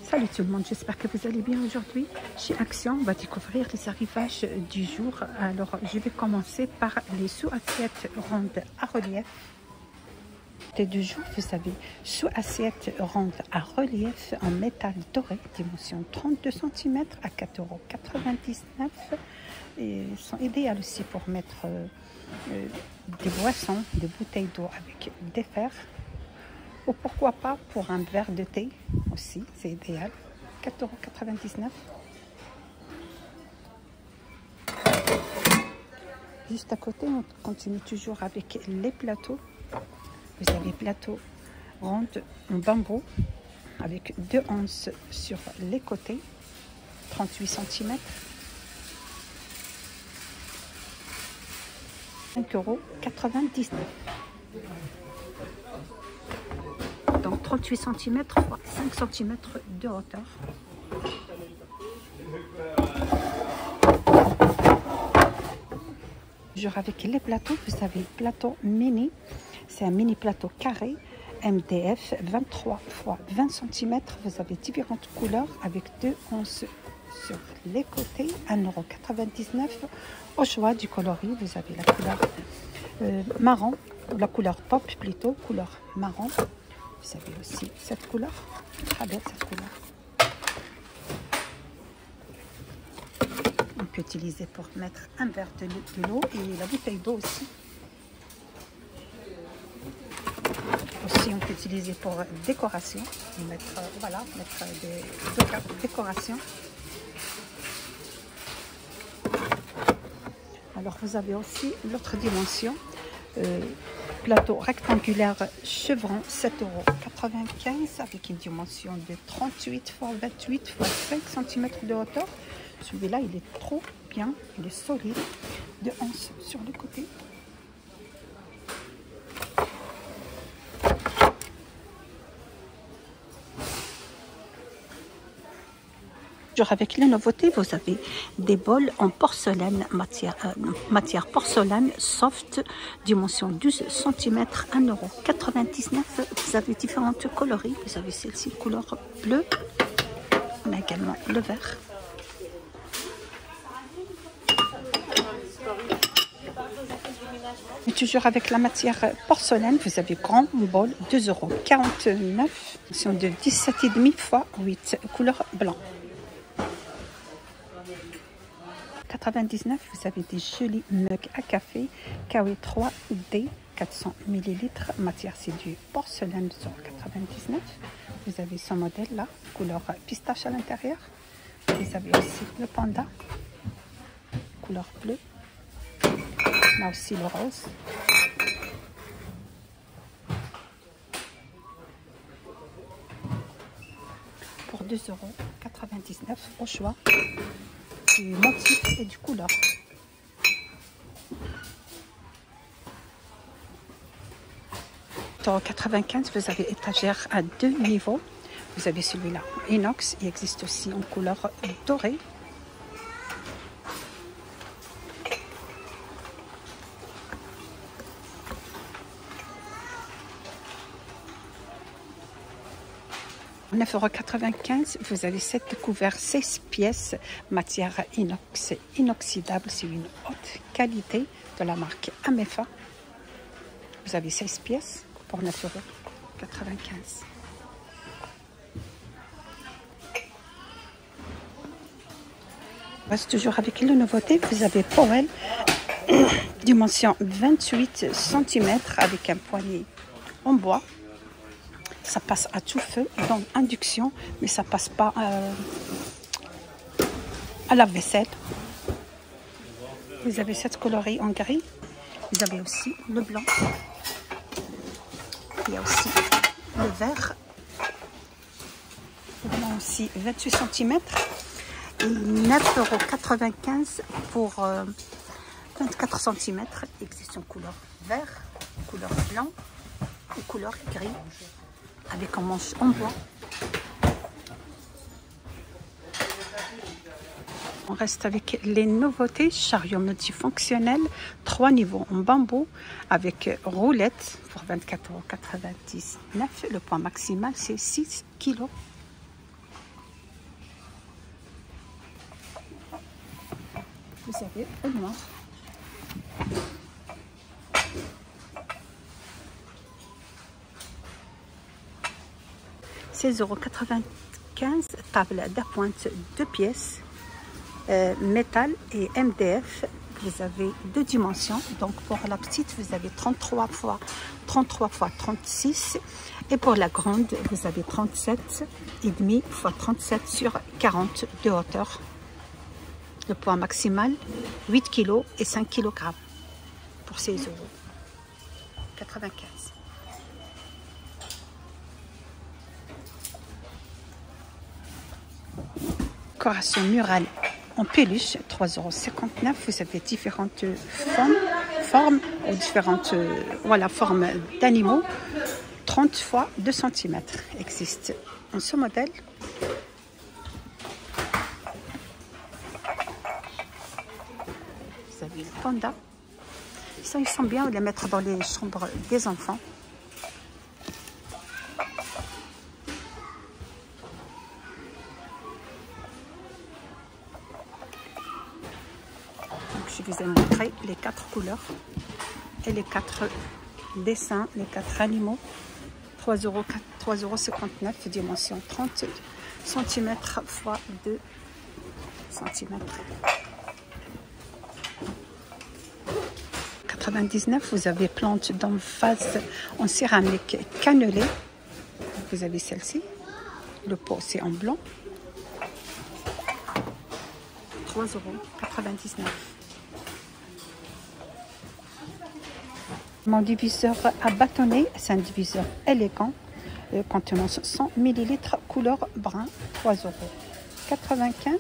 Salut tout le monde, j'espère que vous allez bien aujourd'hui. Chez Action, on va découvrir les arrivages du jour. Alors, je vais commencer par les sous-assiettes rondes à relief. Du jour, vous avez sous-assiettes rondes à relief en métal doré, dimension 32 cm à 4,99 €. Et sont idéales aussi pour mettre des boissons, des bouteilles d'eau avec des fers. Ou pourquoi pas pour un verre de thé aussi, c'est idéal. 4,99 €. Juste à côté, on continue toujours avec les plateaux. Vous avez plateau ronde en bambou avec 2 onces sur les côtés, 38 cm. 5,99 €. Donc 38 cm fois 5 cm de hauteur. Toujours avec les plateaux, vous avez le plateau mini. C'est un mini plateau carré MDF 23 x 20 cm. Vous avez différentes couleurs avec 2 onces sur les côtés. 1,99 €. Au choix du coloris, vous avez la couleur marron, la couleur pop plutôt, couleur marron. Vous avez aussi cette couleur, très belle cette couleur. On peut utiliser pour mettre un verre de l'eau et la bouteille d'eau aussi. Aussi, on peut utiliser pour décoration, mettre des décorations. Alors, vous avez aussi l'autre dimension. Plateau rectangulaire chevron, 7,95 € avec une dimension de 38 x 28 x 5 cm de hauteur. Celui-là, il est trop bien, il est solide. 2 onces sur le côté. Avec les nouveautés, vous avez des bols en porcelaine, matière porcelaine soft, dimension 12 cm, 1,99 €. Vous avez différentes coloris. Vous avez celle-ci, couleur bleue. On a également le vert. Et toujours avec la matière porcelaine, vous avez grand bol, 2,49 €. Sont de 17,5 x 8, couleur blanc. 99, vous avez des jolis mugs à café KW 3D 400 ml, matière c'est du porcelaine sur 99. Vous avez ce modèle là, couleur pistache à l'intérieur. Vous avez aussi le panda, couleur bleue. Là aussi le rose. Pour 2,99 € au choix du motif et du couleur. Dans 95, vous avez étagère à 2 niveaux. Vous avez celui-là inox. Il existe aussi en couleur dorée. À 9,95 €, vous avez 7 couverts 16 pièces, matière inox inoxydable. C'est une haute qualité de la marque Amefa. Vous avez 16 pièces pour 9,95 €. Reste toujours avec les nouveautés. Vous avez Powell, dimension 28 cm avec un poignet en bois. Ça passe à tout feu, donc induction, mais ça passe pas à la vaisselle. Vous avez cette coloris en gris. Vous avez aussi le blanc. Il y a aussi le vert. Le blanc aussi 28 cm. Et 9,95 € pour 24 cm. Il existe en couleur vert, couleur blanc ou couleur gris, avec un manche en bois. On reste avec les nouveautés. Chariot multifonctionnel, 3 niveaux en bambou avec roulette pour 24,99 €. Le poids maximal c'est 6 kg. avez au noir. €16,95, table d'appointe 2 pièces, métal et MDF. Vous avez 2 dimensions, donc pour la petite vous avez 33 x 36 et pour la grande vous avez 37,5 x 37 sur 40 de hauteur. Le poids maximal 8 kg et 5 kg pour €16,95. Décoration murale en peluche, €3,59. Vous avez différentes formes ou différentes formes d'animaux. 30 x 2 cm existe en ce modèle. Vous avez le panda. Ça, ils sont bien à les mettre dans les chambres des enfants. Je vous ai montré les 4 couleurs et les 4 dessins, les 4 animaux. €3,59, dimension 30 cm x 2 cm. 99, vous avez plante dans vase en céramique cannelée. Vous avez celle-ci. Le pot c'est en blanc. €3,99. Mon diviseur à bâtonnet, c'est un diviseur élégant, contenant 100 ml, couleur brun, €3,95.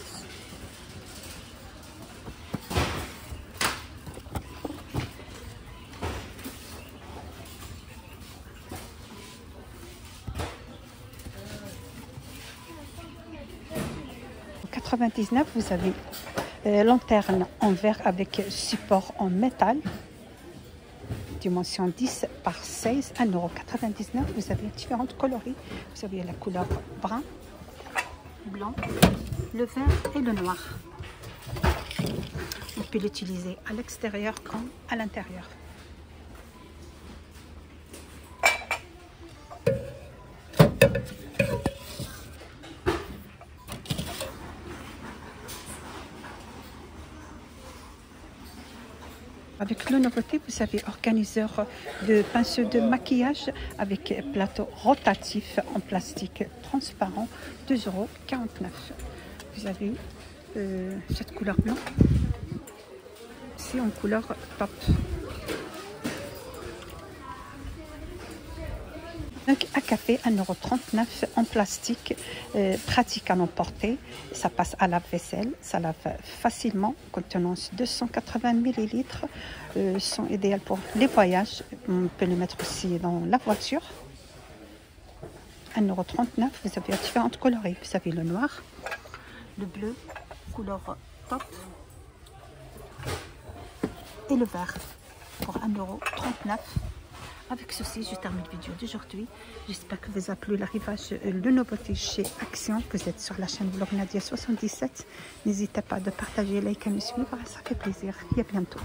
Vous avez lanterne en verre avec support en métal. Dimension 10 par 16, €1,99. Vous avez différentes coloris. Vous avez la couleur brun, blanc, le vert et le noir. On peut l'utiliser à l'extérieur comme à l'intérieur. Avec le nouveauté, vous avez organiseur de pinceau de maquillage avec plateau rotatif en plastique transparent, €2,49. Vous avez cette couleur blanc, ici en couleur top. Donc à café, €1,39 en plastique, pratique à l'emporter. Ça passe à la vaisselle, ça lave facilement, contenant 280 ml, sont idéales pour les voyages. On peut les mettre aussi dans la voiture. €1,39. Vous avez différentes coloris. Vous avez le noir, le bleu, couleur top, et le vert pour €1,39. Avec ceci, je termine la vidéo d'aujourd'hui. J'espère que vous a plu l'arrivage, le nouveauté chez Action. Vous êtes sur la chaîne Vlog Nadia 77. N'hésitez pas de partager, liker et me suivre. Ça fait plaisir. Et à bientôt.